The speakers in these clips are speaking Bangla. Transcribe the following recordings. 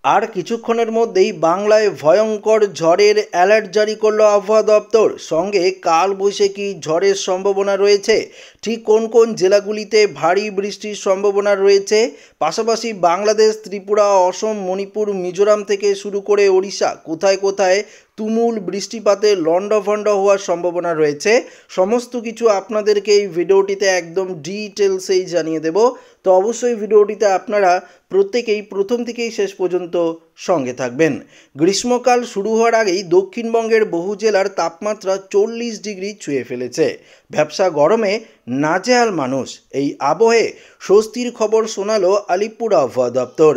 আর কিছুক্ষণের মধ্যেই বাংলায় ভয়ঙ্কর ঝড়ের অ্যালার্ট জারি করল আবহাওয়া দপ্তর। সঙ্গে কালবৈশাখী ঝড়ের সম্ভাবনা রয়েছে। ঠিক কোন কোন জেলাগুলিতে ভারী বৃষ্টির সম্ভাবনা রয়েছে, পাশাপাশি বাংলাদেশ, ত্রিপুরা, অসম, মণিপুর, মিজোরাম থেকে শুরু করে ওড়িশা কোথায় কোথায় তুমুল বৃষ্টিপাতে লন্ডভন্ড হওয়ার সম্ভাবনা রয়েছে, সমস্ত কিছু আপনাদেরকে এই ভিডিওটিতে একদম ডিটেলসেই জানিয়ে দেব। তো অবশ্যই ভিডিওটিতে আপনারা প্রত্যেকেই প্রথম থেকেই শেষ পর্যন্ত সঙ্গে থাকবেন। গ্রীষ্মকাল শুরু হওয়ার আগেই দক্ষিণবঙ্গের বহু জেলার তাপমাত্রা 40 ডিগ্রি ছুঁয়ে ফেলেছে। ভ্যাপসা গরমে নাজেহাল মানুষ। এই আবহে স্বস্তির খবর শোনালো আলিপুর আবহাওয়া দপ্তর।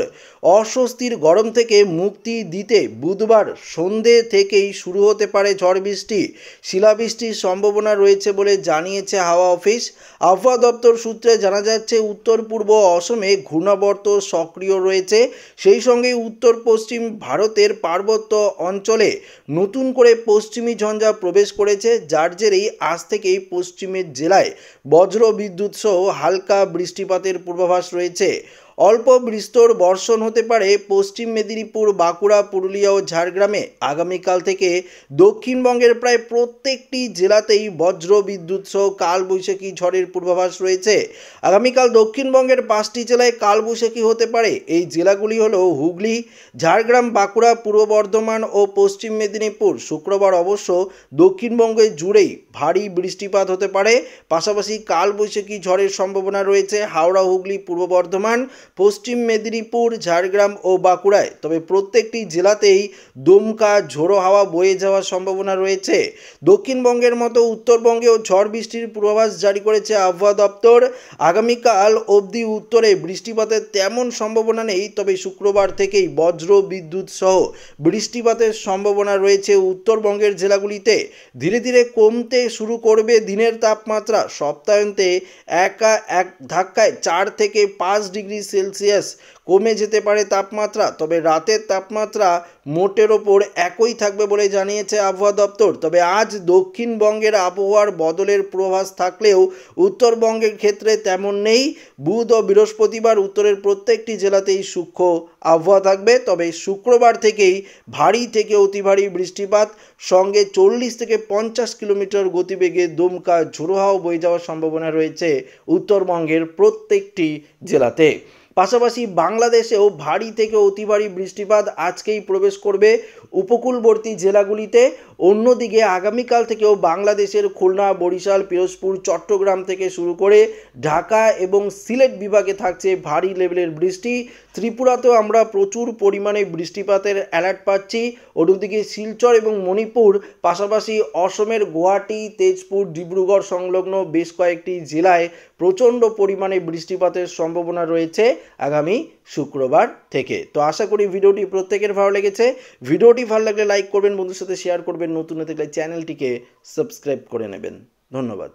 অস্বস্তির গরম থেকে মুক্তি দিতে বুধবার সন্ধে থেকেই শুরু হতে পারে ঝড় বৃষ্টি। শিলাবৃষ্টির সম্ভাবনা রয়েছে বলে জানিয়েছে হাওয়া অফিস। আবহাওয়া দপ্তর সূত্রে জানা যাচ্ছে, উত্তর পূর্ব অসমে ঘূর্ণাবর্ত সক্রিয় রয়েছে। সেই সঙ্গে উত্তর পশ্চিম ভারতের পার্বত্য অঞ্চলে নতুন করে পশ্চিমী ঝঞ্ঝা প্রবেশ করেছে, যার জেরেই আজ থেকেই পশ্চিমের জেলায় বজ্র বিদ্যুৎ সহ হালকা বৃষ্টিপাতের পূর্বাভাস রয়েছে। অল্প বিস্তর বর্ষণ হতে পারে পশ্চিম মেদিনীপুর, বাঁকুড়া, পুরুলিয়া ও ঝাড়গ্রামে। আগামীকাল থেকে দক্ষিণবঙ্গের প্রায় প্রত্যেকটি জেলাতেই বজ্র বিদ্যুৎ সহ কালবৈশাখী ঝড়ের পূর্বাভাস রয়েছে। আগামীকাল দক্ষিণবঙ্গের 5টি জেলায় কালবৈশাখী হতে পারে। এই জেলাগুলি হলো হুগলি, ঝাড়গ্রাম, বাঁকুড়া, পূর্ব বর্ধমান ও পশ্চিম মেদিনীপুর। শুক্রবার অবশ্য দক্ষিণবঙ্গে জুড়েই ভারী বৃষ্টিপাত হতে পারে। পাশাপাশি কালবৈশাখী ঝড়ের সম্ভাবনা রয়েছে হাওড়া, হুগলি, পূর্ব বর্ধমান, পশ্চিম মেদিনীপুর, ঝাড়গ্রাম ও বাঁকুড়ায়। তবে প্রত্যেকটি জেলাতেই দমকা ঝোড়ো হাওয়া বয়ে যাওয়ার সম্ভাবনা রয়েছে। দক্ষিণবঙ্গের মতো উত্তরবঙ্গেও ঝড় বৃষ্টির পূর্বাভাস জারি করেছে আবহাওয়া দপ্তর। আগামীকাল অবধি উত্তরে বৃষ্টিপাতের তেমন সম্ভাবনা নেই, তবে শুক্রবার থেকেই বজ্র বিদ্যুৎ সহ বৃষ্টিপাতের সম্ভাবনা রয়েছে উত্তরবঙ্গের জেলাগুলিতে। ধীরে ধীরে কমতে শুরু করবে দিনের তাপমাত্রা। সপ্তাহান্তে এক ধাক্কায় 4 থেকে 5 ডিগ্রি সেলসিয়াস কমে যেতে পারে তাপমাত্রা। তবে রাতের তাপমাত্রা মোটের ওপর একই থাকবে বলে জানিয়েছে আবহাওয়া দপ্তর। তবে আজ দক্ষিণবঙ্গের আবহাওয়ার বদলের পূর্বাভাস থাকলেও উত্তরবঙ্গের ক্ষেত্রে তেমন নেই। বুধ ও বৃহস্পতিবার উত্তরের প্রত্যেকটি জেলাতেই সূক্ষ্ম আবহাওয়া থাকবে। তবে শুক্রবার থেকেই ভারী থেকে অতি ভারী বৃষ্টিপাত, সঙ্গে 40 থেকে 50 কিলোমিটার গতিবেগে দমকা ঝোড়ো হাওয়া বয়ে যাওয়ার সম্ভাবনা রয়েছে উত্তরবঙ্গের প্রত্যেকটি জেলাতে। পাশাপাশি বাংলাদেশেও ভারী থেকে অতি ভারী বৃষ্টিপাত আজকেই প্রবেশ করবে উপকূলবর্তী জেলাগুলিতে। অন্যদিকে আগামীকাল থেকেও বাংলাদেশের খুলনা, বরিশাল, পিরোজপুর, চট্টগ্রাম থেকে শুরু করে ঢাকা এবং সিলেট বিভাগে থাকছে ভারী লেভেলের বৃষ্টি। ত্রিপুরাতেও আমরা প্রচুর পরিমাণে বৃষ্টিপাতের অ্যালার্ট পাচ্ছি। অন্যদিকে শিলচর এবং মণিপুর, পাশাপাশি অসমের গুয়াহাটি, তেজপুর, ডিব্রুগড় সংলগ্ন বেশ কয়েকটি জেলায় প্রচণ্ড পরিমাণে বৃষ্টিপাতের সম্ভাবনা রয়েছে আগামী শুক্রবার থেকে। তো আশা করি ভিডিওটি প্রত্যেকের ভালো লেগেছে। ভিডিওটি ভালো লাগলে লাইক করবেন, বন্ধুর সাথে শেয়ার করবেন, নতুন হতে গেলে চ্যানেলটিকে সাবস্ক্রাইব করে নেবেন। ধন্যবাদ।